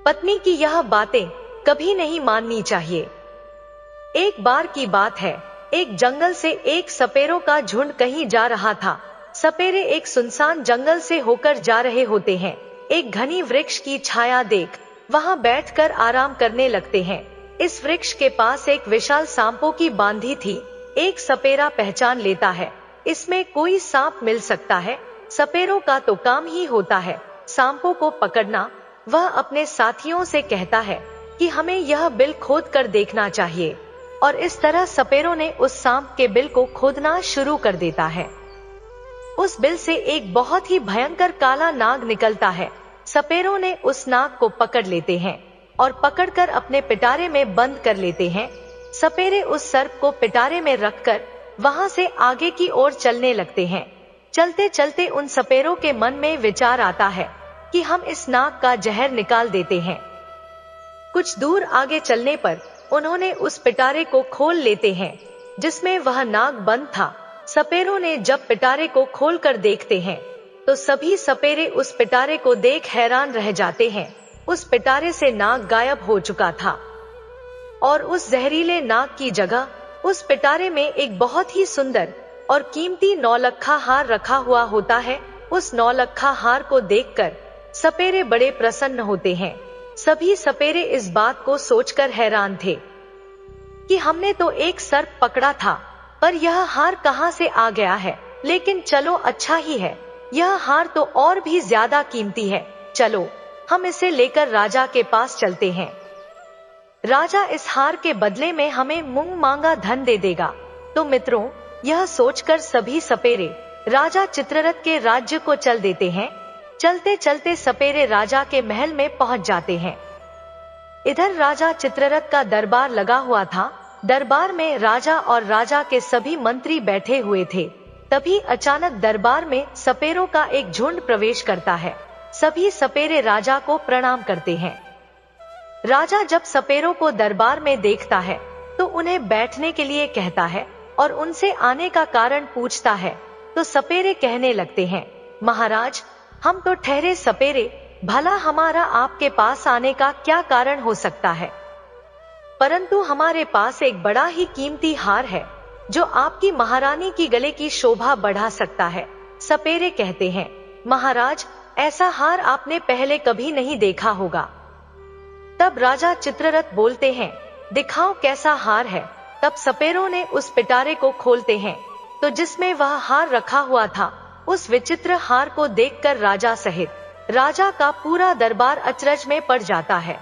पत्नी की यह बातें कभी नहीं माननी चाहिए। एक बार की बात है, एक जंगल से एक सपेरों का झुंड कहीं जा रहा था। सपेरे एक सुनसान जंगल से होकर जा रहे होते हैं। एक घनी वृक्ष की छाया देख वहां बैठकर आराम करने लगते हैं। इस वृक्ष के पास एक विशाल सांपों की बांधी थी। एक सपेरा पहचान लेता है, इसमें कोई सांप मिल सकता है। सपेरों का तो काम ही होता है सांपों को पकड़ना। वह अपने साथियों से कहता है कि हमें यह बिल खोद कर देखना चाहिए, और इस तरह सपेरों ने उस सांप के बिल को खोदना शुरू कर देता है। उस बिल से एक बहुत ही भयंकर काला नाग निकलता है। सपेरों ने उस नाग को पकड़ लेते हैं और पकड़कर अपने पिटारे में बंद कर लेते हैं। सपेरे उस सर्प को पिटारे में रखकर वहां से आगे की ओर चलने लगते हैं। चलते चलते उन सपेरों के मन में विचार आता है कि हम इस नाग का जहर निकाल देते हैं। कुछ दूर आगे चलने पर उन्होंने उस पिटारे को खोल लेते हैं जिसमें वह नाग बंद था। सपेरों ने जब पिटारे को खोलकर देखते हैं तो सभी सपेरे उस पिटारे को देख हैरान रह जाते हैं। उस पिटारे से नाग गायब हो चुका था और उस जहरीले नाग की जगह उस पिटारे में एक बहुत ही सुंदर और कीमती नौलखा हार रखा हुआ होता है। उस नौलखा हार को देखकर सपेरे बड़े प्रसन्न होते हैं। सभी सपेरे इस बात को सोचकर हैरान थे कि हमने तो एक सर्प पकड़ा था, पर यह हार कहां से आ गया है। लेकिन चलो अच्छा ही है, यह हार तो और भी ज्यादा कीमती है। चलो हम इसे लेकर राजा के पास चलते हैं। राजा इस हार के बदले में हमें मुंह मांगा धन दे देगा। तो मित्रों, यह सोचकर सभी सपेरे राजा चित्ररथ के राज्य को चल देते हैं। चलते चलते सपेरे राजा के महल में पहुंच जाते हैं। इधर राजा चित्ररथ का दरबार लगा हुआ था। दरबार में राजा और राजा के सभी मंत्री बैठे हुए थे। तभी अचानक दरबार में सपेरों का एक झुंड प्रवेश करता है। सभी सपेरे राजा को प्रणाम करते हैं। राजा जब सपेरों को दरबार में देखता है तो उन्हें बैठने के लिए कहता है और उनसे आने का कारण पूछता है। तो सपेरे कहने लगते हैं, महाराज, हम तो ठहरे सपेरे, भला हमारा आपके पास आने का क्या कारण हो सकता है, परंतु हमारे पास एक बड़ा ही कीमती हार है जो आपकी महारानी की गले की शोभा बढ़ा सकता है। सपेरे कहते हैं, महाराज, ऐसा हार आपने पहले कभी नहीं देखा होगा। तब राजा चित्ररथ बोलते हैं, दिखाओ कैसा हार है। तब सपेरों ने उस पिटारे को खोलते हैं तो जिसमें वह हार रखा हुआ था, उस विचित्र हार को देखकर राजा सहित राजा का पूरा दरबार अचरज में पड़ जाता है।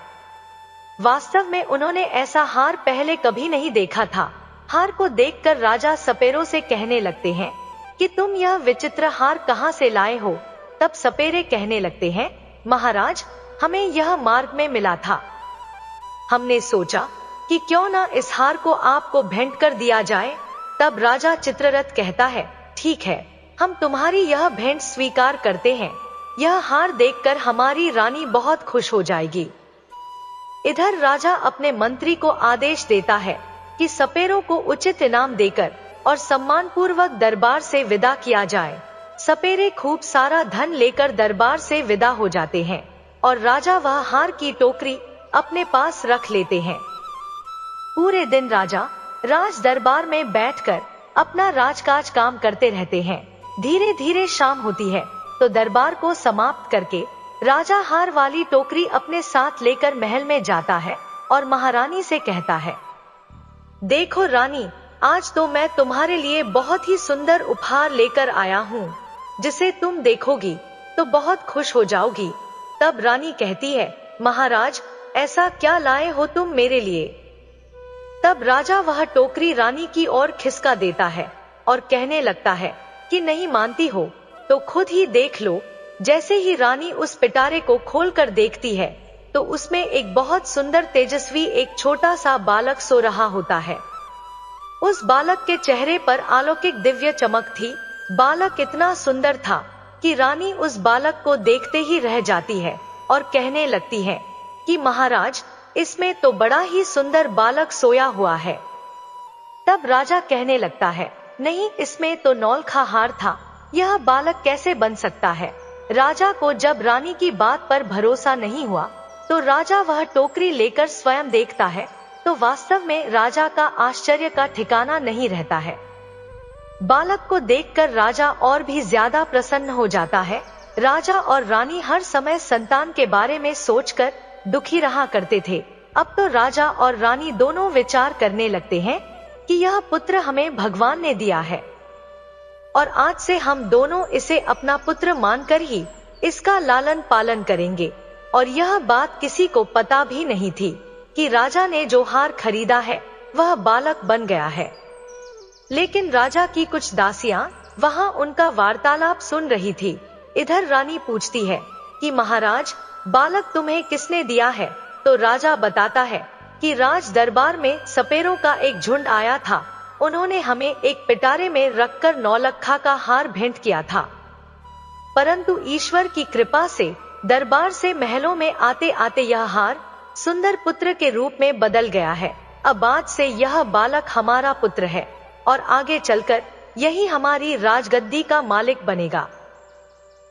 वास्तव में उन्होंने ऐसा हार पहले कभी नहीं देखा था। हार को देखकर राजा सपेरों से कहने लगते हैं कि तुम यह विचित्र हार कहां से लाए हो। तब सपेरे कहने लगते हैं, महाराज, हमें यह मार्ग में मिला था। हमने सोचा कि क्यों ना इस हार को आपको भेंट कर दिया जाए। तब राजा चित्ररथ कहता है, ठीक है, हम तुम्हारी यह भेंट स्वीकार करते हैं। यह हार देखकर हमारी रानी बहुत खुश हो जाएगी। इधर राजा अपने मंत्री को आदेश देता है कि सपेरों को उचित इनाम देकर और सम्मान पूर्वक दरबार से विदा किया जाए। सपेरे खूब सारा धन लेकर दरबार से विदा हो जाते हैं और राजा वह हार की टोकरी अपने पास रख लेते हैं। पूरे दिन राजा राज दरबार में बैठकर अपना राजकाज काम करते रहते हैं। धीरे धीरे शाम होती है तो दरबार को समाप्त करके राजा हार वाली टोकरी अपने साथ लेकर महल में जाता है और महारानी से कहता है, देखो रानी, आज तो मैं तुम्हारे लिए बहुत ही सुंदर उपहार लेकर आया हूँ, जिसे तुम देखोगी तो बहुत खुश हो जाओगी। तब रानी कहती है, महाराज, ऐसा क्या लाए हो तुम मेरे लिए। तब राजा वह टोकरी रानी की ओर खिसका देता है और कहने लगता है कि नहीं मानती हो तो खुद ही देख लो। जैसे ही रानी उस पिटारे को खोलकर देखती है तो उसमें एक बहुत सुंदर तेजस्वी एक छोटा सा बालक सो रहा होता है। उस बालक के चेहरे पर अलौकिक दिव्य चमक थी। बालक इतना सुंदर था कि रानी उस बालक को देखते ही रह जाती है और कहने लगती है कि महाराज, इसमें तो बड़ा ही सुंदर बालक सोया हुआ है। तब राजा कहने लगता है, नहीं, इसमें तो नौलखा हार था, यह बालक कैसे बन सकता है। राजा को जब रानी की बात पर भरोसा नहीं हुआ तो राजा वह टोकरी लेकर स्वयं देखता है तो वास्तव में राजा का आश्चर्य का ठिकाना नहीं रहता है। बालक को देखकर राजा और भी ज्यादा प्रसन्न हो जाता है। राजा और रानी हर समय संतान के बारे में सोचकर दुखी रहा करते थे। अब तो राजा और रानी दोनों विचार करने लगते हैं कि यह पुत्र हमें भगवान ने दिया है और आज से हम दोनों इसे अपना पुत्र मानकर ही इसका लालन पालन करेंगे। और यह बात किसी को पता भी नहीं थी कि राजा ने जो हार खरीदा है वह बालक बन गया है। लेकिन राजा की कुछ दासियां वहां उनका वार्तालाप सुन रही थी। इधर रानी पूछती है कि महाराज, बालक तुम्हें किसने दिया है? तो राजा बताता है कि राज दरबार में सपेरों का एक झुंड आया था। उन्होंने हमें एक पिटारे में रखकर नौलखा का हार भेंट किया था, परंतु ईश्वर की कृपा से दरबार से महलों में आते आते यह हार सुंदर पुत्र के रूप में बदल गया है। अब आज से यह बालक हमारा पुत्र है और आगे चलकर यही हमारी राजगद्दी का मालिक बनेगा।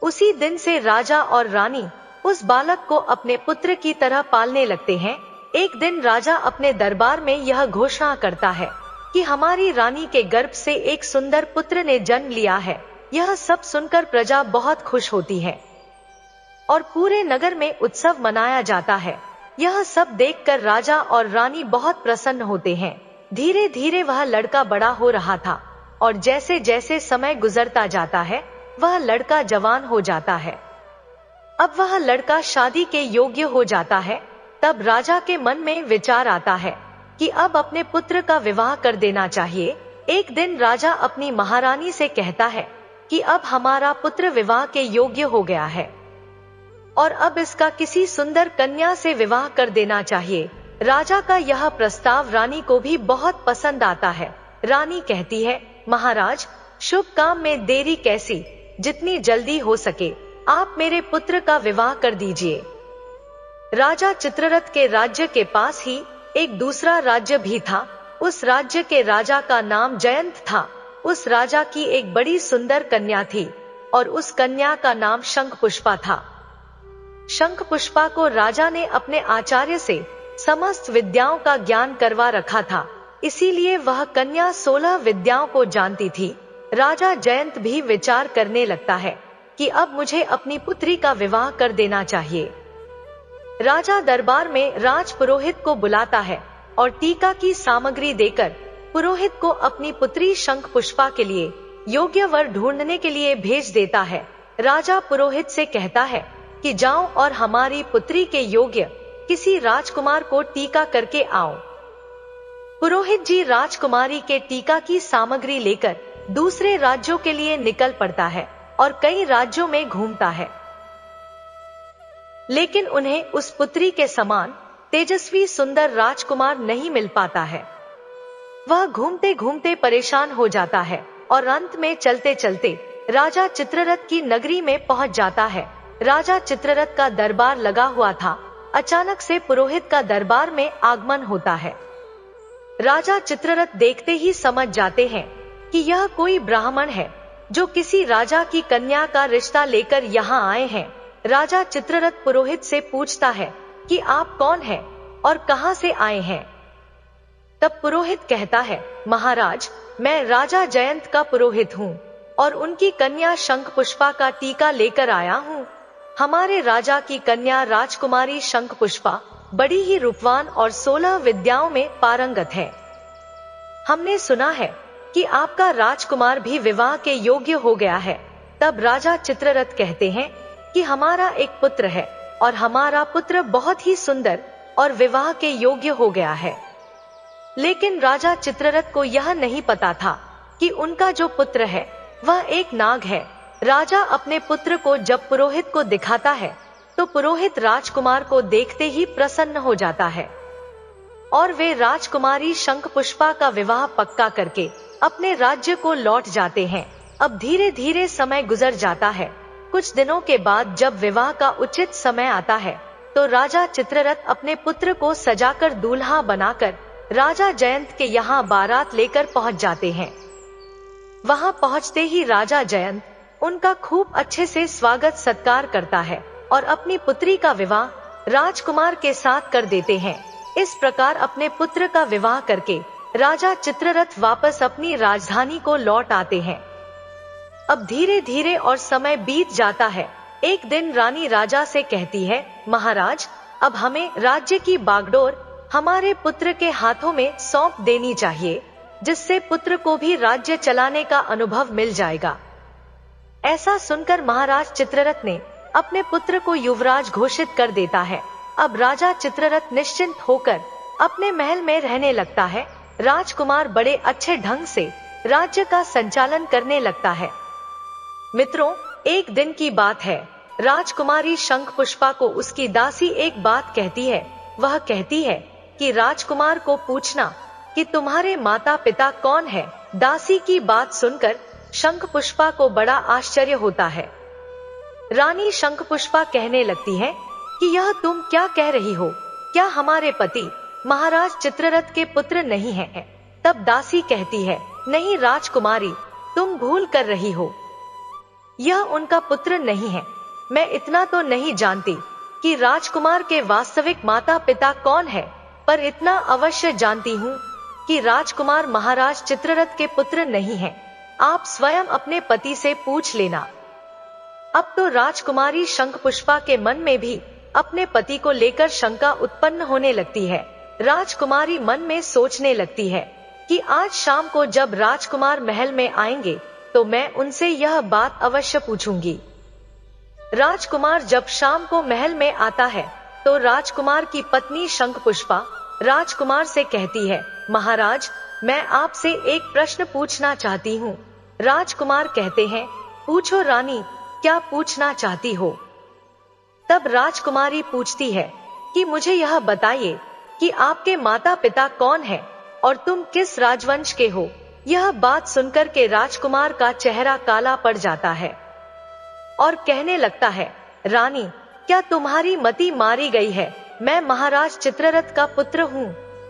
उसी दिन से राजा और रानी उस बालक को अपने पुत्र की तरह पालने लगते हैं। एक दिन राजा अपने दरबार में यह घोषणा करता है कि हमारी रानी के गर्भ से एक सुंदर पुत्र ने जन्म लिया है। यह सब सुनकर प्रजा बहुत खुश होती है और पूरे नगर में उत्सव मनाया जाता है। यह सब देखकर राजा और रानी बहुत प्रसन्न होते हैं। धीरे धीरे वह लड़का बड़ा हो रहा था और जैसे जैसे समय गुजरता जाता है वह लड़का जवान हो जाता है। अब वह लड़का शादी के योग्य हो जाता है। तब राजा के मन में विचार आता है कि अब अपने पुत्र का विवाह कर देना चाहिए। एक दिन राजा अपनी महारानी से कहता है कि अब हमारा पुत्र विवाह के योग्य हो गया है और अब इसका किसी सुंदर कन्या से विवाह कर देना चाहिए। राजा का यह प्रस्ताव रानी को भी बहुत पसंद आता है। रानी कहती है, महाराज, शुभ काम में देरी कैसी, जितनी जल्दी हो सके आप मेरे पुत्र का विवाह कर दीजिए। राजा चित्ररथ के राज्य के पास ही एक दूसरा राज्य भी था। उस राज्य के राजा का नाम जयंत था। उस राजा की एक बड़ी सुंदर कन्या थी और उस कन्या का नाम शंखपुष्पा था। शंखपुष्पा को राजा ने अपने आचार्य से समस्त विद्याओं का ज्ञान करवा रखा था, इसीलिए वह कन्या 16 विद्याओं को जानती थी। राजा जयंत भी विचार करने लगता है कि अब मुझे अपनी पुत्री का विवाह कर देना चाहिए। राजा दरबार में राज पुरोहित को बुलाता है और टीका की सामग्री देकर पुरोहित को अपनी पुत्री शंखपुष्पा के लिए योग्य वर ढूंढने के लिए भेज देता है। राजा पुरोहित से कहता है कि जाओ और हमारी पुत्री के योग्य किसी राजकुमार को टीका करके आओ। पुरोहित जी राजकुमारी के टीका की सामग्री लेकर दूसरे राज्यों के लिए निकल पड़ता है और कई राज्यों में घूमता है, लेकिन उन्हें उस पुत्री के समान तेजस्वी सुंदर राजकुमार नहीं मिल पाता है। वह घूमते घूमते परेशान हो जाता है और अंत में चलते चलते राजा चित्ररथ की नगरी में पहुंच जाता है। राजा चित्ररथ का दरबार लगा हुआ था। अचानक से पुरोहित का दरबार में आगमन होता है। राजा चित्ररथ देखते ही समझ जाते हैं कि यह कोई ब्राह्मण है जो किसी राजा की कन्या का रिश्ता लेकर यहाँ आए हैं। राजा चित्ररथ पुरोहित से पूछता है कि आप कौन हैं और कहां से आए हैं। तब पुरोहित कहता है, महाराज, मैं राजा जयंत का पुरोहित हूँ और उनकी कन्या शंखपुष्पा का टीका लेकर आया हूँ। हमारे राजा की कन्या राजकुमारी शंखपुष्पा बड़ी ही रूपवान और 16 विद्याओं में पारंगत है। हमने सुना है कि आपका राजकुमार भी विवाह के योग्य हो गया है। तब राजा चित्ररथ कहते हैं कि हमारा एक पुत्र है और हमारा पुत्र बहुत ही सुंदर और विवाह के योग्य हो गया है। लेकिन राजा चित्ररथ को यह नहीं पता था कि उनका जो पुत्र है वह एक नाग है। राजा अपने पुत्र को जब पुरोहित को दिखाता है तो पुरोहित राजकुमार को देखते ही प्रसन्न हो जाता है और वे राजकुमारी शंखपुष्पा का विवाह पक्का करके अपने राज्य को लौट जाते हैं। अब धीरे धीरे समय गुजर जाता है। कुछ दिनों के बाद जब विवाह का उचित समय आता है तो राजा चित्ररथ अपने पुत्र को सजाकर दूल्हा बनाकर राजा जयंत के यहाँ बारात लेकर पहुँच जाते हैं। वहाँ पहुँचते ही राजा जयंत उनका खूब अच्छे से स्वागत सत्कार करता है और अपनी पुत्री का विवाह राजकुमार के साथ कर देते हैं। इस प्रकार अपने पुत्र का विवाह करके राजा चित्ररथ वापस अपनी राजधानी को लौट आते हैं। अब धीरे धीरे और समय बीत जाता है। एक दिन रानी राजा से कहती है, महाराज, अब हमें राज्य की बागडोर हमारे पुत्र के हाथों में सौंप देनी चाहिए, जिससे पुत्र को भी राज्य चलाने का अनुभव मिल जाएगा। ऐसा सुनकर महाराज चित्ररथ ने अपने पुत्र को युवराज घोषित कर देता है। अब राजा चित्ररथ निश्चिंत होकर अपने महल में रहने लगता है। राजकुमार बड़े अच्छे ढंग से राज्य का संचालन करने लगता है। मित्रों, एक दिन की बात है। राजकुमारी शंखपुष्पा को उसकी दासी एक बात कहती है। वह कहती है कि राजकुमार को पूछना कि तुम्हारे माता पिता कौन है। दासी की बात सुनकर शंखपुष्पा को बड़ा आश्चर्य होता है। रानी शंखपुष्पा कहने लगती है कि यह तुम क्या कह रही हो? क्या हमारे पति महाराज चित्ररथ के पुत्र नहीं हैं? तब दासी कहती है, नहीं राजकुमारी, तुम भूल कर रही हो, यह उनका पुत्र नहीं है। मैं इतना तो नहीं जानती कि राजकुमार के वास्तविक माता पिता कौन है, पर इतना अवश्य जानती हूँ कि राजकुमार महाराज चित्ररथ के पुत्र नहीं हैं। आप स्वयं अपने पति से पूछ लेना। अब तो राजकुमारी शंखपुष्पा के मन में भी अपने पति को लेकर शंका उत्पन्न होने लगती है। राजकुमारी मन में सोचने लगती है कि आज शाम को जब राजकुमार महल में आएंगे तो मैं उनसे यह बात अवश्य पूछूंगी। राजकुमार जब शाम को महल में आता है तो राजकुमार की पत्नी शंखपुष्पा राजकुमार से कहती है, महाराज, मैं आपसे एक प्रश्न पूछना चाहती हूँ। राजकुमार कहते हैं, पूछो रानी, क्या पूछना चाहती हो? तब राजकुमारी पूछती है कि मुझे यह बताइए कि आपके माता पिता कौन हैं और तुम किस राजवंश के हो। यह बात सुनकर के राजकुमार का चेहरा काला पड़ जाता है और कहने लगता है, रानी, क्या तुम्हारी मति मारी गई है? मैं महाराज चित्ररथ का पुत्र हूँ।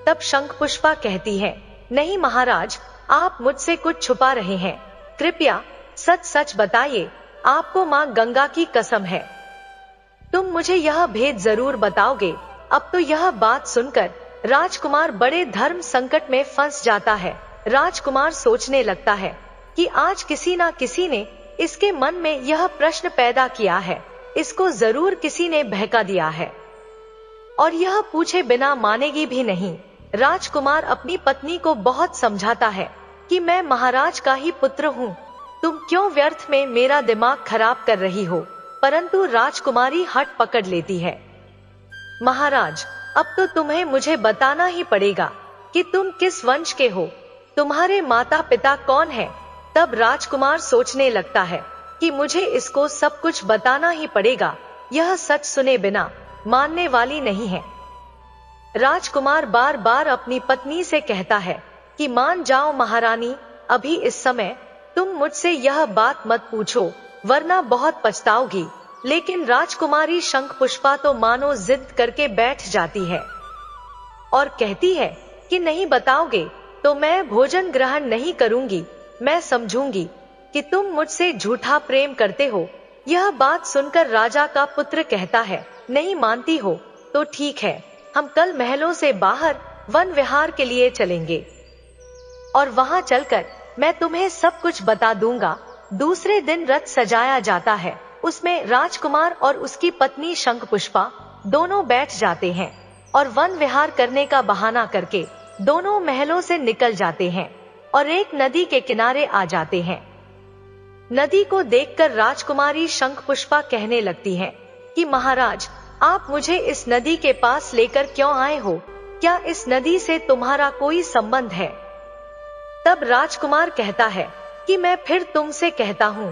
तब शंखपुष्पा कहती है, नहीं महाराज, आप मुझसे कुछ छुपा रहे हैं। कृपया सच सच बताइए, आपको माँ गंगा की कसम है, तुम मुझे यह भेद जरूर बताओगे। अब तो यह बात सुनकर राजकुमार बड़े धर्म संकट में फंस जाता है। राजकुमार सोचने लगता है कि आज किसी ना किसी ने इसके मन में यह प्रश्न पैदा किया है, इसको जरूर किसी ने बहका दिया है और यह पूछे बिना मानेगी भी नहीं। राजकुमार अपनी पत्नी को बहुत समझाता है कि मैं महाराज का ही पुत्र हूँ, तुम क्यों व्यर्थ में मेरा दिमाग खराब कर रही हो? परंतु राजकुमारी हट पकड़ लेती है। महाराज, अब तो तुम्हें मुझे बताना ही पड़ेगा कि तुम किस वंश के हो, तुम्हारे माता पिता कौन है। तब राजकुमार सोचने लगता है कि मुझे इसको सब कुछ बताना ही पड़ेगा, यह सच सुने बिना मानने वाली नहीं है। राजकुमार बार बार अपनी पत्नी से कहता है कि मान जाओ महारानी, अभी इस समय तुम मुझसे यह बात मत पूछो, वरना बहुत पछताओगी। लेकिन राजकुमारी शंखपुष्पा तो मानो जिद करके बैठ जाती है और कहती है कि नहीं बताओगे तो मैं भोजन ग्रहण नहीं करूंगी। मैं समझूंगी कि तुम मुझसे झूठा प्रेम करते हो। यह बात सुनकर राजा का पुत्र कहता है, नहीं मानती हो तो ठीक है, हम कल महलों से बाहर वन विहार के लिए चलेंगे और वहां चलकर मैं तुम्हें सब कुछ बता दूंगा। दूसरे दिन रथ सजाया जाता है, उसमें राजकुमार और उसकी पत्नी शंखपुष्पा दोनों बैठ जाते हैं और वन विहार करने का बहाना करके दोनों महलों से निकल जाते हैं और एक नदी के किनारे आ जाते हैं। नदी को देखकर राजकुमारी शंखपुष्पा कहने लगती है कि महाराज, आप मुझे इस नदी के पास लेकर क्यों आए हो? क्या इस नदी से तुम्हारा कोई संबंध है? तब राजकुमार कहता है कि मैं फिर तुमसे कहता हूँ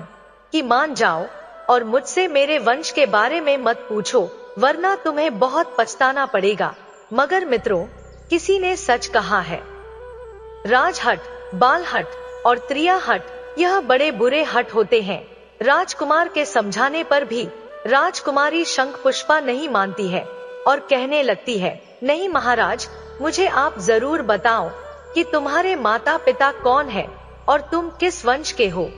कि मान जाओ और मुझसे मेरे वंश के बारे में मत पूछो, वरना तुम्हें बहुत पछताना पड़ेगा। मगर मित्रों, किसी ने सच कहा है, राजहट, बालहट और त्रियाहट यह बड़े बुरे हट होते हैं। राजकुमार के समझाने पर भी राजकुमारी शंखपुष्पा नहीं मानती है और कहने लगती है, नहीं महाराज, मुझे आप जरूर बताओ कि तुम्हारे माता पिता कौन है और तुम किस वंश के हो।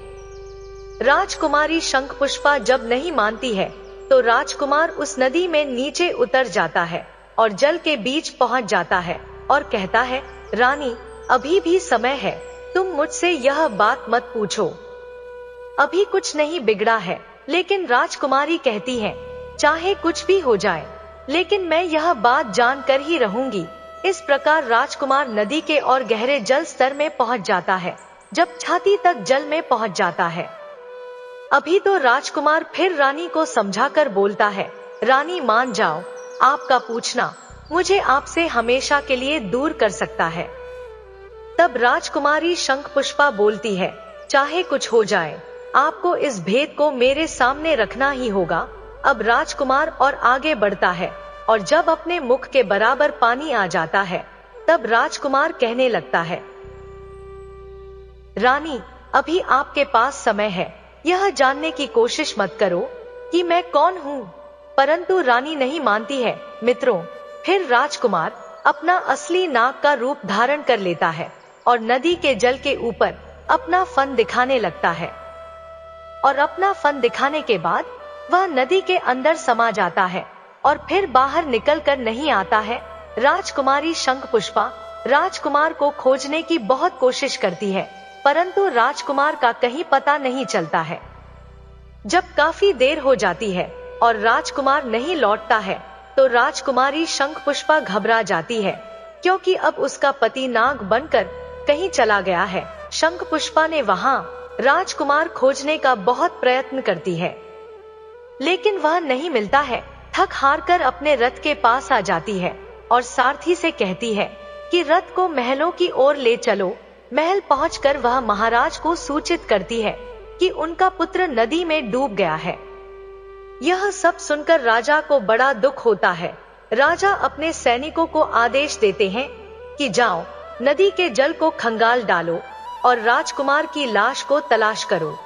राजकुमारी शंखपुष्पा जब नहीं मानती है तो राजकुमार उस नदी में नीचे उतर जाता है और जल के बीच पहुंच जाता है और कहता है, रानी, अभी भी समय है, तुम मुझसे यह बात मत पूछो, अभी कुछ नहीं बिगड़ा है। लेकिन राजकुमारी कहती है, चाहे कुछ भी हो जाए, लेकिन मैं यह बात जानकर ही रहूंगी। इस प्रकार राजकुमार नदी के और गहरे जल स्तर में पहुंच जाता है, जब छाती तक जल में पहुंच जाता है। अभी तो राजकुमार फिर रानी को समझाकर बोलता है, रानी मान जाओ, आपका पूछना मुझे आपसे हमेशा के लिए दूर कर सकता है। तब राजकुमारी शंखपुष्पा बोलती है, चाहे कुछ हो जाए, आपको इस भेद को मेरे सामने रखना ही होगा। अब राजकुमार और आगे बढ़ता है और जब अपने मुख के बराबर पानी आ जाता है, तब राजकुमार कहने लगता है, रानी, अभी आपके पास समय है, यह जानने की कोशिश मत करो कि मैं कौन हूँ। परंतु रानी नहीं मानती है। मित्रों, फिर राजकुमार अपना असली नाग का रूप धारण कर लेता है और नदी के जल के ऊपर अपना फन दिखाने लगता है, और अपना फन दिखाने के बाद वह नदी के अंदर समा जाता है और फिर बाहर निकल कर नहीं आता है। राजकुमारी शंखपुष्पा राजकुमार को खोजने की बहुत कोशिश करती है, परंतु राजकुमार का कहीं पता नहीं चलता है। जब काफी देर हो जाती है और राजकुमार नहीं लौटता है, तो राजकुमारी शंखपुष्पा घबरा जाती है, क्योंकि अब उसका पति नाग बनकर कहीं चला गया है। शंखपुष्पा ने वहां राजकुमार खोजने का बहुत प्रयत्न करती है, लेकिन वह नहीं मिलता है। थक हार कर अपने रथ के पास आ जाती है और सारथी से कहती है कि रथ को महलों की ओर ले चलो। महल पहुंचकर वह महाराज को सूचित करती है कि उनका पुत्र नदी में डूब गया है। यह सब सुनकर राजा को बड़ा दुख होता है। राजा अपने सैनिकों को आदेश देते हैं कि जाओ, नदी के जल को खंगाल डालो और राजकुमार की लाश को तलाश करो।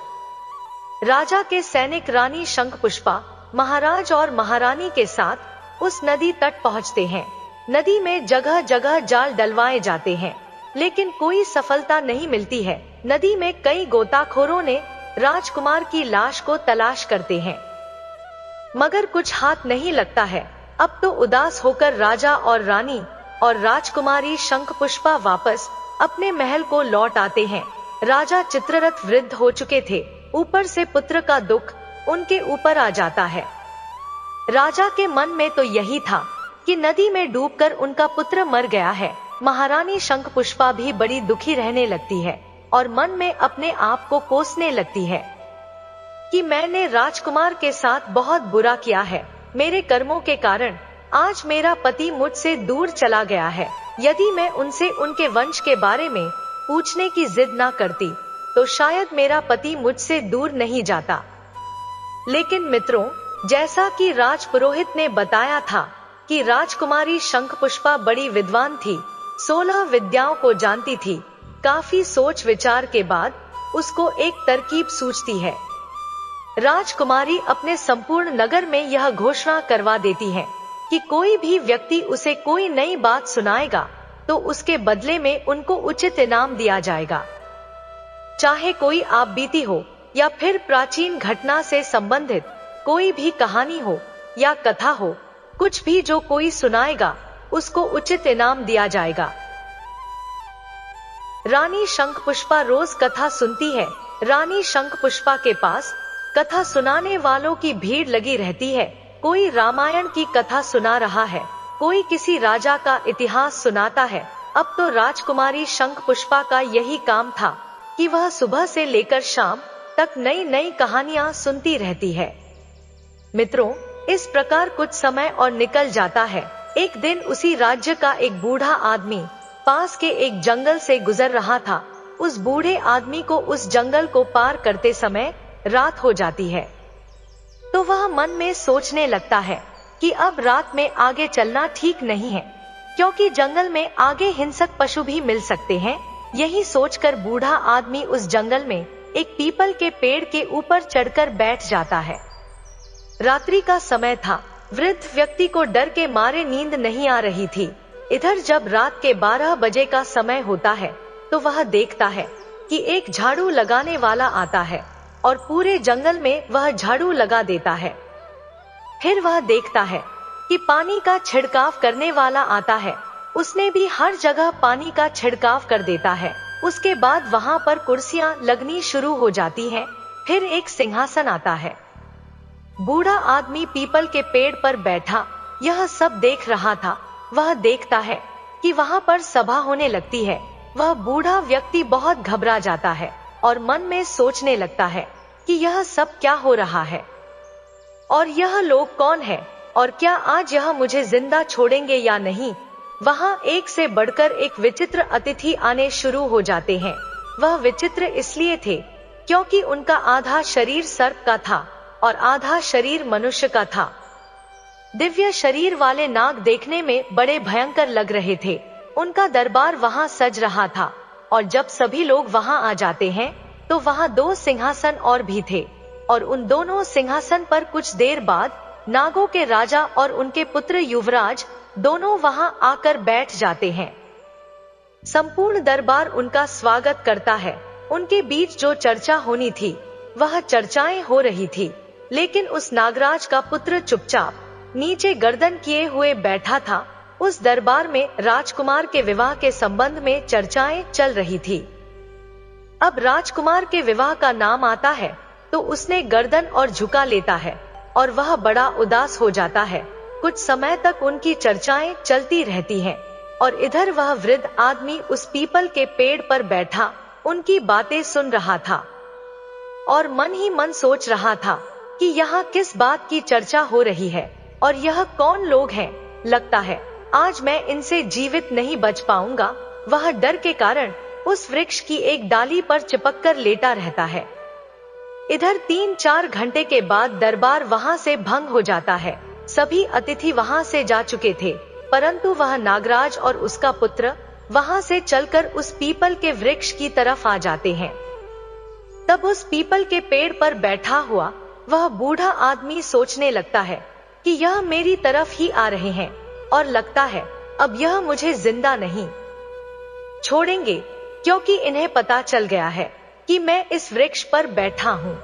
राजा के सैनिक रानी शंखपुष्पा, महाराज और महारानी के साथ उस नदी तट पहुंचते हैं। नदी में जगह जगह जाल डलवाए जाते हैं, लेकिन कोई सफलता नहीं मिलती है। नदी में कई गोताखोरों ने राजकुमार की लाश को तलाश करते हैं, मगर कुछ हाथ नहीं लगता है। अब तो उदास होकर राजा और रानी और राजकुमारी शंखपुष्पा वापस अपने महल को लौट आते हैं। राजा चित्ररथ वृद्ध हो चुके थे, ऊपर से पुत्र का दुख उनके ऊपर आ जाता है। राजा के मन में तो यही था कि नदी में डूबकर उनका पुत्र मर गया है। महारानी शंखपुष्पा भी बड़ी दुखी रहने लगती है और मन में अपने आप को कोसने लगती है कि मैंने राजकुमार के साथ बहुत बुरा किया है। मेरे कर्मों के कारण आज मेरा पति मुझसे दूर चला गया है। यदि मैं उनसे उनके वंश के बारे में पूछने की जिद ना करती, तो शायद मेरा पति मुझसे दूर नहीं जाता। लेकिन मित्रों, जैसा कि राजपुरोहित ने बताया था कि राजकुमारी शंखपुष्पा बड़ी विद्वान थी, 16 विद्याओं को जानती थी। काफी सोच विचार के बाद उसको एक तरकीब सूझती है। राजकुमारी अपने संपूर्ण नगर में यह घोषणा करवा देती है कि कोई भी व्यक्ति उसे कोई नई बात सुनाएगा तो उसके बदले में उनको उचित इनाम दिया जाएगा। चाहे कोई आपबीती हो या फिर प्राचीन घटना से संबंधित कोई भी कहानी हो या कथा हो, कुछ भी जो कोई सुनाएगा उसको उचित इनाम दिया जाएगा। रानी शंखपुष्पा रोज कथा सुनती है। रानी शंखपुष्पा के पास कथा सुनाने वालों की भीड़ लगी रहती है। कोई रामायण की कथा सुना रहा है, कोई किसी राजा का इतिहास सुनाता है। अब तो राजकुमारी शंखपुष्पा का यही काम था कि वह सुबह से लेकर शाम तक नई नई कहानियां सुनती रहती है। मित्रों, इस प्रकार कुछ समय और निकल जाता है। एक दिन उसी राज्य का एक बूढ़ा आदमी पास के एक जंगल से गुजर रहा था। उस बूढ़े आदमी को उस जंगल को पार करते समय रात हो जाती है, तो वह मन में सोचने लगता है कि अब रात में आगे चलना ठीक नहीं है, क्योंकि जंगल में आगे हिंसक पशु भी मिल सकते हैं। यही सोचकर बूढ़ा आदमी उस जंगल में एक पीपल के पेड़ के ऊपर चढ़कर बैठ जाता है। रात्रि का समय था। वृद्ध व्यक्ति को डर के मारे नींद नहीं आ रही थी। इधर जब रात के 12 बजे का समय होता है, तो वह देखता है कि एक झाड़ू लगाने वाला आता है और पूरे जंगल में वह झाड़ू लगा देता है। फिर वह देखता है कि पानी का छिड़काव करने वाला आता है। उसने भी हर जगह पानी का छिड़काव कर देता है। उसके बाद वहां पर कुर्सियां लगनी शुरू हो जाती हैं। फिर एक सिंहासन आता है। बूढ़ा आदमी पीपल के पेड़ पर बैठा यह सब देख रहा था। वह देखता है कि वहां पर सभा होने लगती है। वह बूढ़ा व्यक्ति बहुत घबरा जाता है और मन में सोचने लगता है कि यह सब क्या हो रहा है और यह लोग कौन है और क्या आज यह मुझे जिंदा छोड़ेंगे या नहीं। वहां एक से बढ़कर एक विचित्र अतिथि आने शुरू हो जाते हैं। वह विचित्र इसलिए थे क्योंकि उनका आधा शरीर सर्प का था और आधा शरीर मनुष्य का था। दिव्य शरीर वाले नाग देखने में बड़े भयंकर लग रहे थे। उनका दरबार वहां सज रहा था और जब सभी लोग वहां आ जाते हैं तो वहां 2 सिंहासन और भी थे और उन दोनों सिंहासन पर कुछ देर बाद नागों के राजा और उनके पुत्र युवराज दोनों वहां आकर बैठ जाते हैं। संपूर्ण दरबार उनका स्वागत करता है। उनके बीच जो चर्चा होनी थी वह चर्चाएं हो रही थी, लेकिन उस नागराज का पुत्र चुपचाप नीचे गर्दन किए हुए बैठा था। उस दरबार में राजकुमार के विवाह के संबंध में चर्चाएं चल रही थी। अब राजकुमार के विवाह का नाम आता है तो उसने गर्दन और झुका लेता है और वह बड़ा उदास हो जाता है। कुछ समय तक उनकी चर्चाएं चलती रहती हैं और इधर वह वृद्ध आदमी उस पीपल के पेड़ पर बैठा उनकी बातें सुन रहा था और मन ही मन सोच रहा था कि यहाँ किस बात की चर्चा हो रही है और यह कौन लोग हैं। लगता है आज मैं इनसे जीवित नहीं बच पाऊंगा। वह डर के कारण उस वृक्ष की एक डाली पर चिपककर लेटा रहता है। इधर 3-4 घंटे के बाद दरबार वहां से भंग हो जाता है। सभी अतिथि वहां से जा चुके थे, परंतु वह नागराज और उसका पुत्र वहां से चलकर उस पीपल के वृक्ष की तरफ आ जाते हैं। तब उस पीपल के पेड़ पर बैठा हुआ वह बूढ़ा आदमी सोचने लगता है कि यह मेरी तरफ ही आ रहे हैं और लगता है अब यह मुझे जिंदा नहीं छोड़ेंगे, क्योंकि इन्हें पता चल गया है कि मैं इस वृक्ष पर बैठा हूँ।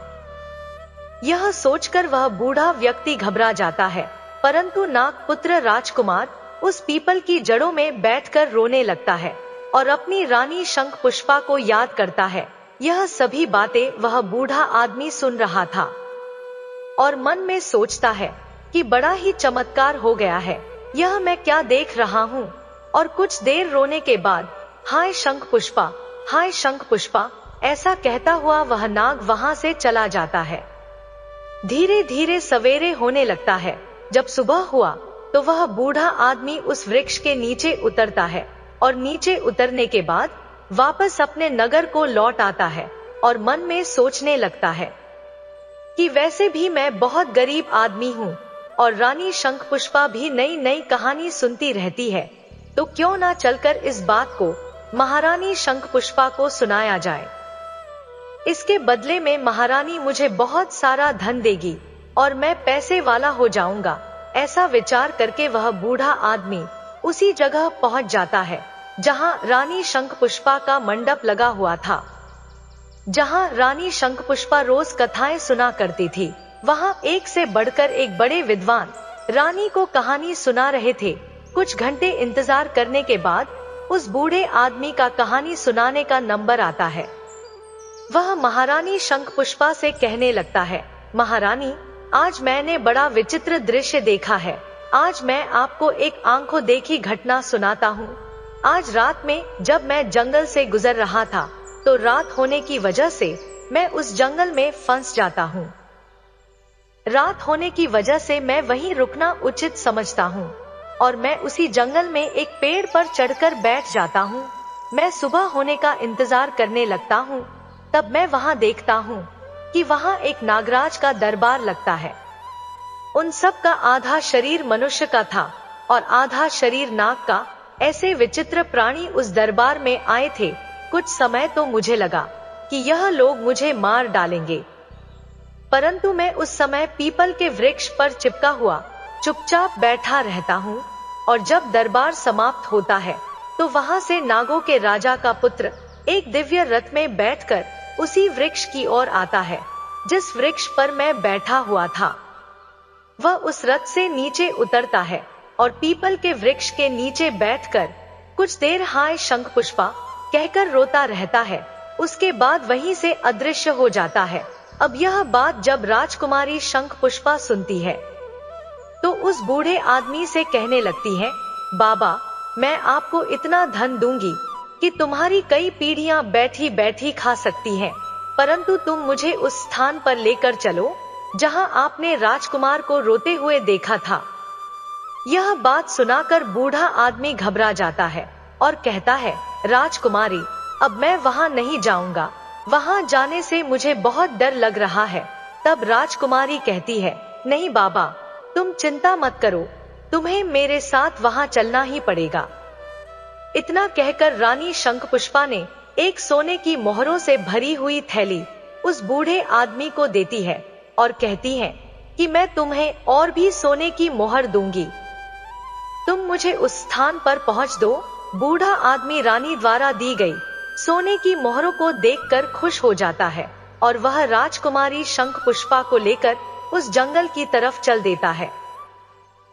यह सोचकर वह बूढ़ा व्यक्ति घबरा जाता है, परंतु नागपुत्र राजकुमार उस पीपल की जड़ों में बैठकर रोने लगता है और अपनी रानी शंखपुष्पा को याद करता है। यह सभी बातें वह बूढ़ा आदमी सुन रहा था और मन में सोचता है कि बड़ा ही चमत्कार हो गया है, यह मैं क्या देख रहा हूँ। और कुछ देर रोने के बाद हाय शंखपुष्पा, हाय शंखपुष्पा ऐसा कहता हुआ वह नाग वहां से चला जाता है। धीरे धीरे सवेरे होने लगता है। जब सुबह हुआ तो वह बूढ़ा आदमी उस वृक्ष के नीचे उतरता है और नीचे उतरने के बाद वापस अपने नगर को लौट आता है और मन में सोचने लगता है कि वैसे भी मैं बहुत गरीब आदमी हूँ और रानी शंखपुष्पा भी नई नई कहानी सुनती रहती है, तो क्यों ना चलकर इस बात को महारानी शंखपुष्पा को सुनाया जाए। इसके बदले में महारानी मुझे बहुत सारा धन देगी और मैं पैसे वाला हो जाऊंगा। ऐसा विचार करके वह बूढ़ा आदमी उसी जगह पहुंच जाता है जहां रानी शंखपुष्पा का मंडप लगा हुआ था। जहां रानी शंखपुष्पा रोज कथाएं सुना करती थी, वहां एक से बढ़कर एक बड़े विद्वान रानी को कहानी सुना रहे थे। कुछ घंटे इंतजार करने के बाद उस बूढ़े आदमी का कहानी सुनाने का नंबर आता है। वह महारानी शंखपुष्पा से कहने लगता है, महारानी आज मैंने बड़ा विचित्र दृश्य देखा है। आज मैं आपको एक आंखों देखी घटना सुनाता हूँ। आज रात में जब मैं जंगल से गुजर रहा था तो रात होने की वजह से मैं उस जंगल में फंस जाता हूँ। रात होने की वजह से मैं वहीं रुकना उचित समझता हूँ और मैं उसी जंगल में एक पेड़ पर चढ़कर बैठ जाता हूँ। मैं सुबह होने का इंतजार करने लगता हूँ। तब मैं वहां देखता हूँ कि वहां एक नागराज का दरबार लगता है। उन सब का आधा शरीर मनुष्य का था और आधा शरीर नाग का। ऐसे विचित्र प्राणी उस दरबार में आए थे। कुछ समय तो मुझे लगा कि यह लोग मुझे मार डालेंगे, परंतु मैं उस समय पीपल के वृक्ष पर चिपका हुआ चुपचाप बैठा रहता हूँ और जब दरबार समाप्त होता है तो वहां से नागों के राजा का पुत्र एक दिव्य रथ में बैठकर उसी वृक्ष की ओर आता है जिस वृक्ष पर मैं बैठा हुआ था। वह उस रथ से नीचे उतरता है और पीपल के वृक्ष के नीचे बैठकर कुछ देर हाय शंखपुष्पा कहकर रोता रहता है। उसके बाद वहीं से अदृश्य हो जाता है। अब यह बात जब राजकुमारी शंखपुष्पा सुनती है तो उस बूढ़े आदमी से कहने लगती है, बाबा, मैं आपको इतना धन दूंगी कि तुम्हारी कई पीढ़ियां बैठी बैठी खा सकती हैं, परंतु तुम मुझे उस स्थान पर लेकर चलो जहां आपने राजकुमार को रोते हुए देखा था। यह बात सुनाकर बूढ़ा आदमी घबरा जाता है और कहता है, राजकुमारी, अब मैं वहां नहीं जाऊंगा, वहां जाने से मुझे बहुत डर लग रहा है। तब राजकुमारी कहती है, नहीं बाबा, तुम चिंता मत करो, तुम्हें मेरे साथ वहां चलना ही पड़ेगा। इतना कहकर रानी शंखपुष्पा ने एक सोने की मोहरों से भरी हुई थैली उस बूढ़े आदमी को देती है और कहती है कि मैं तुम्हें और भी सोने की मोहर दूंगी, तुम मुझे उस स्थान पर पहुंच दो। बूढ़ा आदमी रानी द्वारा दी गई सोने की मोहरों को देखकर खुश हो जाता है और वह राजकुमारी शंखपुष्पा को लेकर उस जंगल की तरफ चल देता है।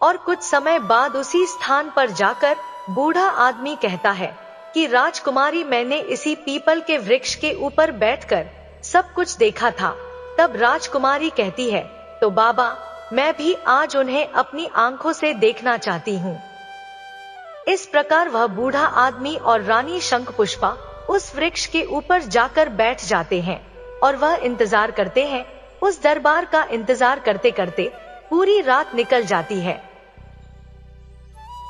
और कुछ समय बाद उसी स्थान पर जाकर बूढ़ा आदमी कहता है कि राजकुमारी, मैंने इसी पीपल के वृक्ष के ऊपर बैठकर सब कुछ देखा था। तब राजकुमारी कहती है, तो बाबा, मैं भी आज उन्हें अपनी आंखों से देखना चाहती हूँ। इस प्रकार वह बूढ़ा आदमी और रानी शंखपुष्पा उस वृक्ष के ऊपर जाकर बैठ जाते हैं और वह इंतजार करते हैं। उस दरबार का इंतजार करते करते पूरी रात निकल जाती है,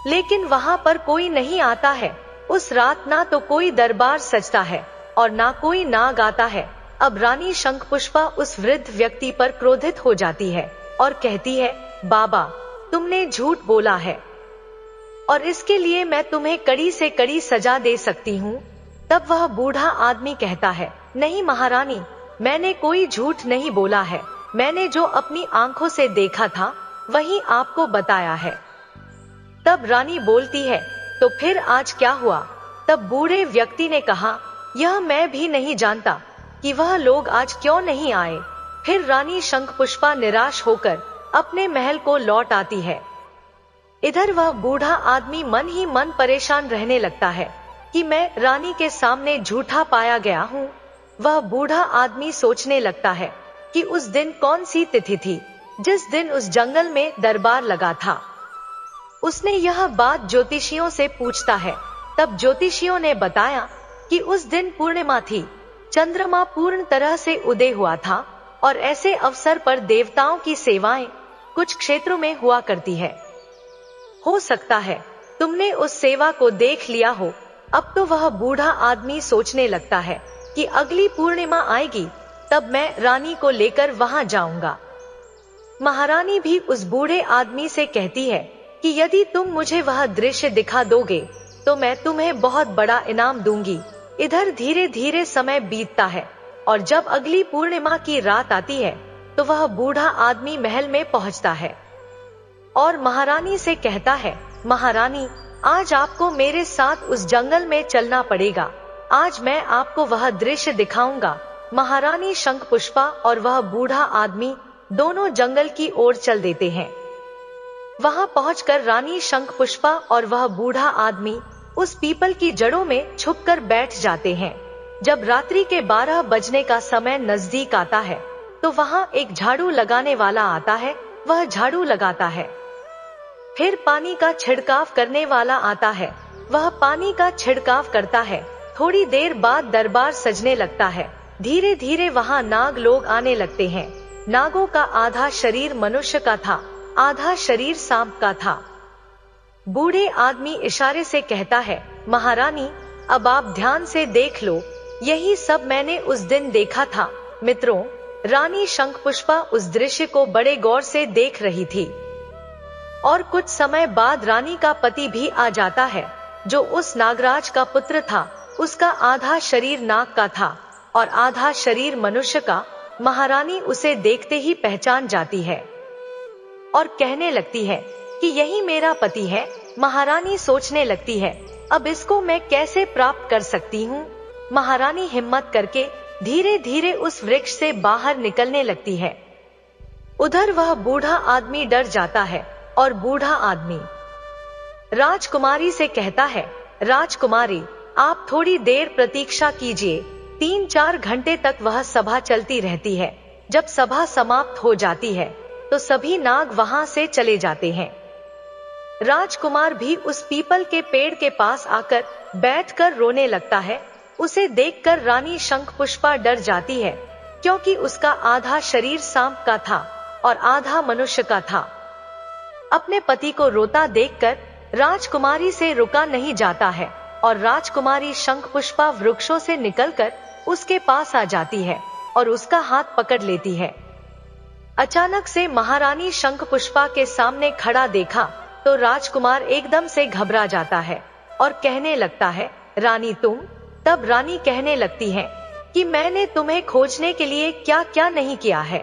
लेकिन वहां पर कोई नहीं आता है। उस रात ना तो कोई दरबार सजता है और ना कोई नाग आता है। अब रानी शंखपुष्पा उस वृद्ध व्यक्ति पर क्रोधित हो जाती है और कहती है, बाबा, तुमने झूठ बोला है और इसके लिए मैं तुम्हें कड़ी से कड़ी सजा दे सकती हूँ। तब वह बूढ़ा आदमी कहता है, नहीं महारानी, मैंने कोई झूठ नहीं बोला है, मैंने जो अपनी आंखों से देखा था वही आपको बताया है। तब रानी बोलती है, तो फिर आज क्या हुआ? तब बूढ़े व्यक्ति ने कहा, यह मैं भी नहीं जानता कि वह लोग आज क्यों नहीं आए। फिर रानी शंखपुष्पा निराश होकर अपने महल को लौट आती है। इधर वह बूढ़ा आदमी मन ही मन परेशान रहने लगता है कि मैं रानी के सामने झूठा पाया गया हूँ। वह बूढ़ा आदमी सोचने लगता है कि उस दिन कौन सी तिथि थी जिस दिन उस जंगल में दरबार लगा था। उसने यह बात ज्योतिषियों से पूछता है। तब ज्योतिषियों ने बताया कि उस दिन पूर्णिमा थी, चंद्रमा पूर्ण तरह से उदय हुआ था और ऐसे अवसर पर देवताओं की सेवाएं कुछ क्षेत्रों में हुआ करती है। हो सकता है तुमने उस सेवा को देख लिया हो। अब तो वह बूढ़ा आदमी सोचने लगता है कि अगली पूर्णिमा आएगी तब मैं रानी को लेकर वहां जाऊंगा। महारानी भी उस बूढ़े आदमी से कहती है कि यदि तुम मुझे वह दृश्य दिखा दोगे तो मैं तुम्हें बहुत बड़ा इनाम दूंगी। इधर धीरे धीरे समय बीतता है और जब अगली पूर्णिमा की रात आती है तो वह बूढ़ा आदमी महल में पहुंचता है और महारानी से कहता है, महारानी, आज आपको मेरे साथ उस जंगल में चलना पड़ेगा। आज मैं आपको वह दृश्य दिखाऊंगा। महारानी शंखपुष्पा और वह बूढ़ा आदमी दोनों जंगल की ओर चल देते हैं। वहां पहुंचकर रानी शंखपुष्पा और वह बूढ़ा आदमी उस पीपल की जड़ों में छुपकर बैठ जाते हैं। जब रात्रि के 12 बजने का समय नजदीक आता है तो वहां एक झाड़ू लगाने वाला आता है। वह झाड़ू लगाता है। फिर पानी का छिड़काव करने वाला आता है। वह पानी का छिड़काव करता है। थोड़ी देर बाद दरबार सजने लगता है। धीरे धीरे वहां नाग लोग आने लगते हैं। नागों का आधा शरीर मनुष्य का था, आधा शरीर सांप का था। बूढ़े आदमी इशारे से कहता है, महारानी, अब आप ध्यान से देख लो, यही सब मैंने उस दिन देखा था। मित्रों, रानी शंखपुष्पा उस दृश्य को बड़े गौर से देख रही थी और कुछ समय बाद रानी का पति भी आ जाता है, जो उस नागराज का पुत्र था। उसका आधा शरीर नाग का था और आधा शरीर मनुष्य का। महारानी उसे देखते ही पहचान जाती है और कहने लगती है कि यही मेरा पति है। महारानी सोचने लगती है, अब इसको मैं कैसे प्राप्त कर सकती हूँ। महारानी हिम्मत करके धीरे धीरे उस वृक्ष से बाहर निकलने लगती है। उधर वह बूढ़ा आदमी डर जाता है और बूढ़ा आदमी राजकुमारी से कहता है, राजकुमारी आप थोड़ी देर प्रतीक्षा कीजिए। 3-4 घंटे तक वह सभा चलती रहती है। जब सभा समाप्त हो जाती है तो सभी नाग वहां से चले जाते हैं। राजकुमार भी उस पीपल के पेड़ के पास आकर बैठकर रोने लगता है। उसे देखकर रानी शंखपुष्पा डर जाती है, क्योंकि उसका आधा शरीर सांप का था और आधा मनुष्य का था। अपने पति को रोता देखकर राजकुमारी से रुका नहीं जाता है और राजकुमारी शंखपुष्पा वृक्षों से निकलकर उसके पास आ जाती है और उसका हाथ पकड़ लेती है। अचानक से महारानी शंखपुष्पा के सामने खड़ा देखा तो राजकुमार एकदम से घबरा जाता है और कहने लगता है, रानी तुम? तब रानी कहने लगती है कि मैंने तुम्हें खोजने के लिए क्या क्या नहीं किया है,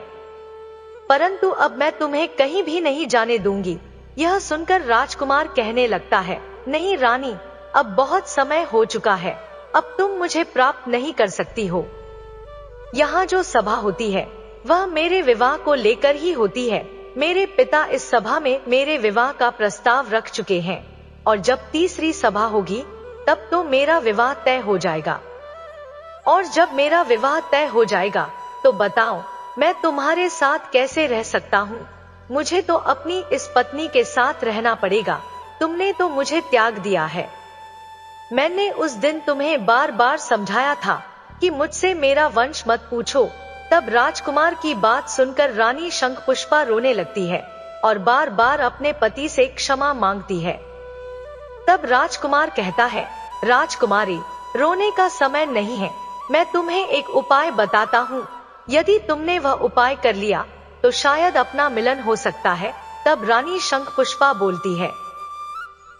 परंतु अब मैं तुम्हें कहीं भी नहीं जाने दूंगी। यह सुनकर राजकुमार कहने लगता है, नहीं रानी, अब बहुत समय हो चुका है, अब तुम मुझे प्राप्त नहीं कर सकती हो। यहाँ जो सभा होती है वह मेरे विवाह को लेकर ही होती है। मेरे पिता इस सभा में मेरे विवाह का प्रस्ताव रख चुके हैं और जब तीसरी सभा होगी तब तो मेरा विवाह तय हो जाएगा। और जब मेरा विवाह तय हो जाएगा तो बताओ मैं तुम्हारे साथ कैसे रह सकता हूँ? मुझे तो अपनी इस पत्नी के साथ रहना पड़ेगा। तुमने तो मुझे त्याग दिया है। मैंने उस दिन तुम्हें बार बार समझाया था कि मुझसे मेरा वंश मत पूछो। तब राजकुमार की बात सुनकर रानी शंखपुष्पा रोने लगती है और बार बार अपने पति से क्षमा मांगती है। तब राजकुमार कहता है, राजकुमारी रोने का समय नहीं है, मैं तुम्हें एक उपाय बताता हूँ। यदि तुमने वह उपाय कर लिया तो शायद अपना मिलन हो सकता है। तब रानी शंखपुष्पा बोलती है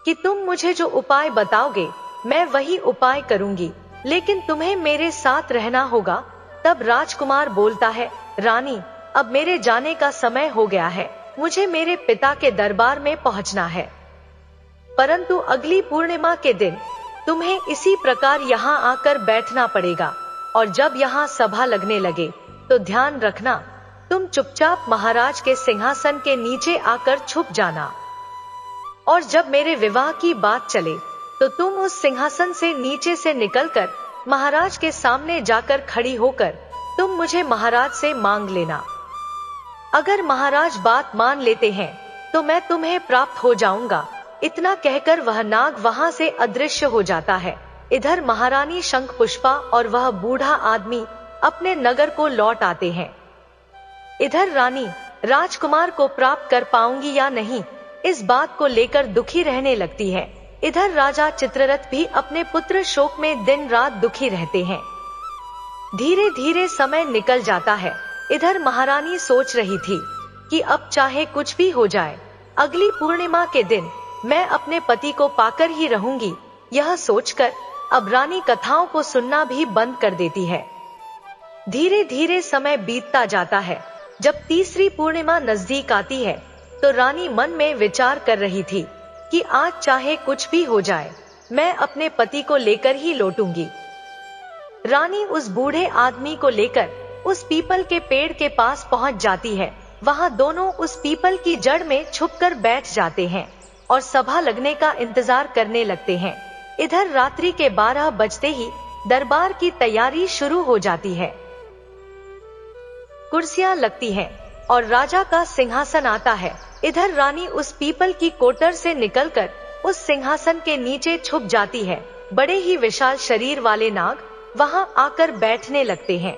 कि तुम मुझे जो उपाय बताओगे मैं वही उपाय करूंगी, लेकिन तुम्हें मेरे साथ रहना होगा। तब राजकुमार बोलता है, रानी अब मेरे जाने का समय हो गया है, मुझे मेरे पिता के दरबार में पहुंचना है, परंतु अगली पूर्णिमा के दिन तुम्हें इसी प्रकार यहाँ आकर बैठना पड़ेगा और जब यहाँ सभा लगने लगे तो ध्यान रखना, तुम चुपचाप महाराज के सिंहासन के नीचे आकर छुप जाना और जब मेरे विवाह की बात चले तो तुम उस सिंहासन से नीचे से निकलकर महाराज के सामने जाकर खड़ी होकर तुम मुझे महाराज से मांग लेना। अगर महाराज बात मान लेते हैं तो मैं तुम्हें प्राप्त हो जाऊंगा। इतना कहकर वह नाग वहां से अदृश्य हो जाता है। इधर महारानी शंखपुष्पा और वह बूढ़ा आदमी अपने नगर को लौट आते हैं। इधर रानी राजकुमार को प्राप्त कर पाऊंगी या नहीं, इस बात को लेकर दुखी रहने लगती है। इधर राजा चित्ररथ भी अपने पुत्र शोक में दिन रात दुखी रहते हैं। धीरे धीरे समय निकल जाता है। इधर महारानी सोच रही थी कि अब चाहे कुछ भी हो जाए, अगली पूर्णिमा के दिन मैं अपने पति को पाकर ही रहूंगी। यह सोचकर अब रानी कथाओं को सुनना भी बंद कर देती है। धीरे धीरे समय बीतता जाता है। जब तीसरी पूर्णिमा नजदीक आती है तो रानी मन में विचार कर रही थी कि आज चाहे कुछ भी हो जाए, मैं अपने पति को लेकर ही लौटूंगी। रानी उस बूढ़े आदमी को लेकर उस पीपल के पेड़ के पास पहुंच जाती है। वहां दोनों उस पीपल की जड़ में छुपकर बैठ जाते हैं और सभा लगने का इंतजार करने लगते हैं। इधर रात्रि के 12 बजते ही दरबार की तैयारी शुरू हो जाती है। कुर्सियां लगती हैं और राजा का सिंहासन आता है। इधर रानी उस पीपल की कोटर से निकलकर उस सिंहासन के नीचे छुप जाती है। बड़े ही विशाल शरीर वाले नाग वहां आकर बैठने लगते हैं।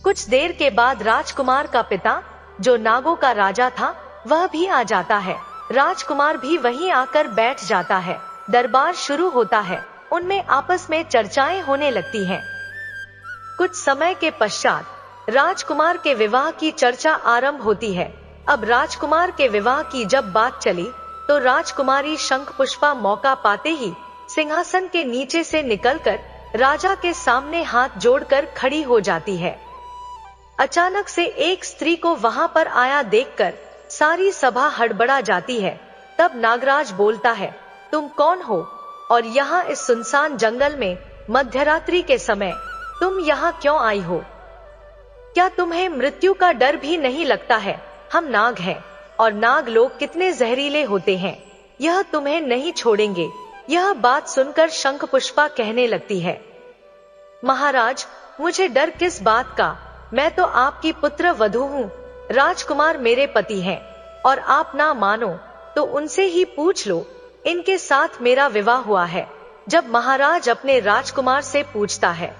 कुछ देर के बाद राजकुमार का पिता, जो नागों का राजा था, वह भी आ जाता है। राजकुमार भी वहीं आकर बैठ जाता है। दरबार शुरू होता है। उनमें आपस में चर्चाएं होने लगती हैं। कुछ समय के पश्चात राजकुमार के विवाह की चर्चा आरंभ होती है। अब राजकुमार के विवाह की जब बात चली तो राजकुमारी शंखपुष्पा मौका पाते ही सिंहासन के नीचे से निकलकर राजा के सामने हाथ जोड़कर खड़ी हो जाती है। अचानक से एक स्त्री को वहां पर आया देखकर सारी सभा हड़बड़ा जाती है। तब नागराज बोलता है, तुम कौन हो और यहाँ इस सुनसान जंगल में मध्यरात्रि के समय तुम यहाँ क्यों आई हो? क्या तुम्हें मृत्यु का डर भी नहीं लगता है? हम नाग हैं और नाग लोग कितने जहरीले होते हैं, यह तुम्हें नहीं छोड़ेंगे। यह बात सुनकर शंखपुष्पा कहने लगती है, महाराज मुझे डर किस बात का, मैं तो आपकी पुत्र वधू हूँ। राजकुमार मेरे पति हैं और आप ना मानो तो उनसे ही पूछ लो, इनके साथ मेरा विवाह हुआ है। जब महाराज अपने राजकुमार से पूछता है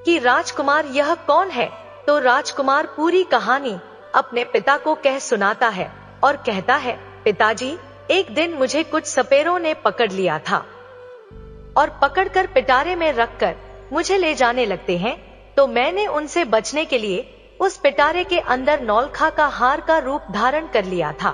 कि राजकुमार यह कौन है, तो राजकुमार पूरी कहानी अपने पिता को कह सुनाता है और कहता है, पिताजी एक दिन मुझे कुछ सपेरों ने पकड़ लिया था और पकड़कर पिटारे में रखकर मुझे ले जाने लगते हैं, तो मैंने उनसे बचने के लिए उस पिटारे के अंदर नौलखा का हार का रूप धारण कर लिया था।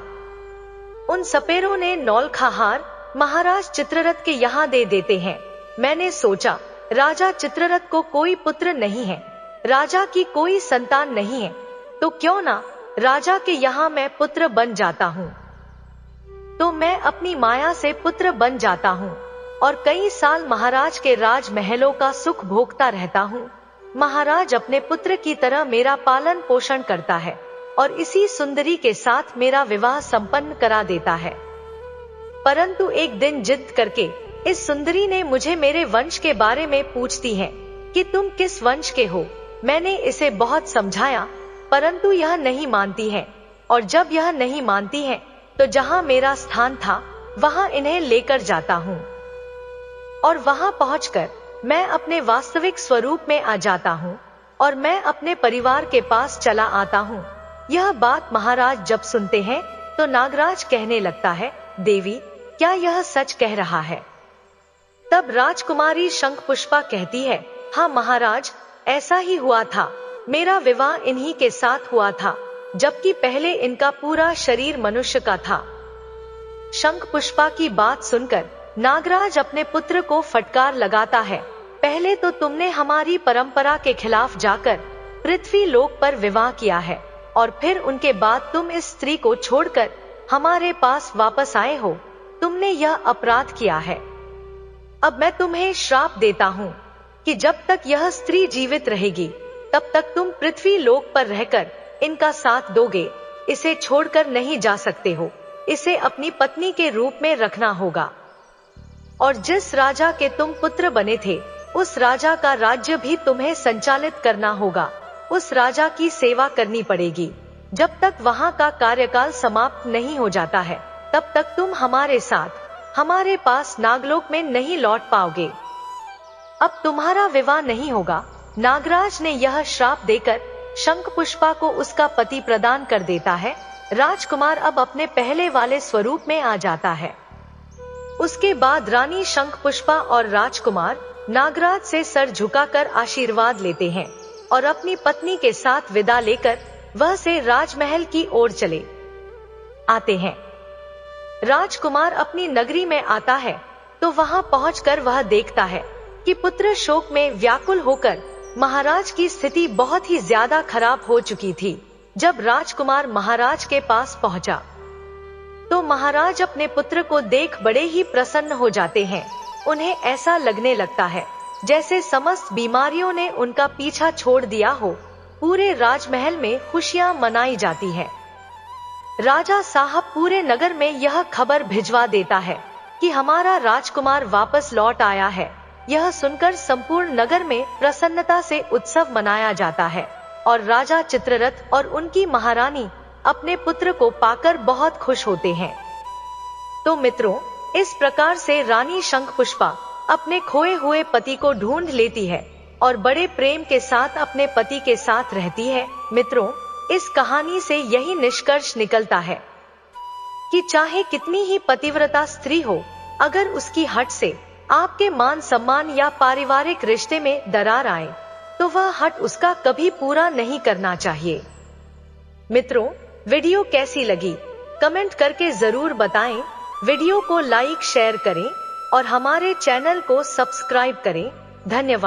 उन सपेरों ने नौलखा हार महाराज चित्ररथ के यहाँ दे देते हैं। मैंने सोचा राजा चित्ररथ को कोई पुत्र नहीं है, राजा की कोई संतान नहीं है, तो क्यों ना राजा के यहाँ मैं पुत्र बन जाता हूँ। तो मैं अपनी माया से पुत्र बन जाता हूँ और कई साल महाराज के राजमहलों का सुख भोगता रहता हूँ। महाराज अपने पुत्र की तरह मेरा पालन पोषण करता है और इसी सुंदरी के साथ मेरा विवाह संपन्न करा देता है। परंतु एक दिन जिद करके इस सुंदरी ने मुझे मेरे वंश के बारे में पूछती है कि तुम किस वंश के हो। मैंने इसे बहुत समझाया परंतु यह नहीं मानती है, और जब यह नहीं मानती है तो जहाँ मेरा स्थान था वहाँ इन्हें लेकर जाता हूँ और वहाँ पहुंचकर मैं अपने वास्तविक स्वरूप में आ जाता हूँ और मैं अपने परिवार के पास चला आता हूँ। यह बात महाराज जब सुनते हैं तो नागराज कहने लगता है, देवी क्या यह सच कह रहा है? तब राजकुमारी शंखपुष्पा कहती है, हाँ महाराज ऐसा ही हुआ था, मेरा विवाह इन्हीं के साथ हुआ था, जबकि पहले इनका पूरा शरीर मनुष्य का था। शंखपुष्पा की बात सुनकर नागराज अपने पुत्र को फटकार लगाता है, पहले तो तुमने हमारी परंपरा के खिलाफ जाकर पृथ्वी लोक पर विवाह किया है और फिर उनके बाद तुम इस स्त्री को छोड़कर हमारे पास वापस आए हो, तुमने यह अपराध किया है। अब मैं तुम्हें श्राप देता हूँ कि जब तक यह स्त्री जीवित रहेगी तब तक तुम पृथ्वी लोक पर रहकर इनका साथ दोगे, इसे छोड़कर नहीं जा सकते हो, इसे अपनी पत्नी के रूप में रखना होगा। और जिस राजा के तुम पुत्र बने थे उस राजा का राज्य भी तुम्हें संचालित करना होगा, उस राजा की सेवा करनी पड़ेगी। जब तक वहाँ का कार्यकाल समाप्त नहीं हो जाता है तब तक तुम हमारे साथ हमारे पास नागलोक में नहीं लौट पाओगे। अब तुम्हारा विवाह नहीं होगा। नागराज ने यह श्राप देकर शंखपुष्पा को उसका पति प्रदान कर देता है। राजकुमार अब अपने पहले वाले स्वरूप में आ जाता है। उसके बाद रानी शंखपुष्पा और राजकुमार नागराज से सर झुकाकर आशीर्वाद लेते हैं और अपनी पत्नी के साथ विदा लेकर वह से राजमहल की ओर चले आते हैं। राजकुमार अपनी नगरी में आता है तो वहां पहुंचकर वह देखता है कि पुत्र शोक में व्याकुल होकर महाराज की स्थिति बहुत ही ज्यादा खराब हो चुकी थी। जब राजकुमार महाराज के पास पहुंचा तो महाराज अपने पुत्र को देख बड़े ही प्रसन्न हो जाते हैं। उन्हें ऐसा लगने लगता है जैसे समस्त बीमारियों ने उनका पीछा छोड़ दिया हो। पूरे राजमहल में खुशियां मनाई जाती है। राजा साहब पूरे नगर में यह खबर भिजवा देता है कि हमारा राजकुमार वापस लौट आया है। यह सुनकर संपूर्ण नगर में प्रसन्नता से उत्सव मनाया जाता है और राजा चित्ररथ और उनकी महारानी अपने पुत्र को पाकर बहुत खुश होते हैं। तो मित्रों, इस प्रकार से रानी शंखपुष्पा अपने खोए हुए पति को ढूंढ लेती है और बड़े प्रेम के साथ अपने पति के साथ रहती है। मित्रों, इस कहानी से यही निष्कर्ष निकलता है कि चाहे कितनी ही पतिव्रता स्त्री हो, अगर उसकी हट से आपके मान सम्मान या पारिवारिक रिश्ते में दरार आए तो वह हट उसका कभी पूरा नहीं करना चाहिए। मित्रों, वीडियो कैसी लगी कमेंट करके जरूर बताएं। वीडियो को लाइक शेयर करें और हमारे चैनल को सब्सक्राइब करें। धन्यवाद।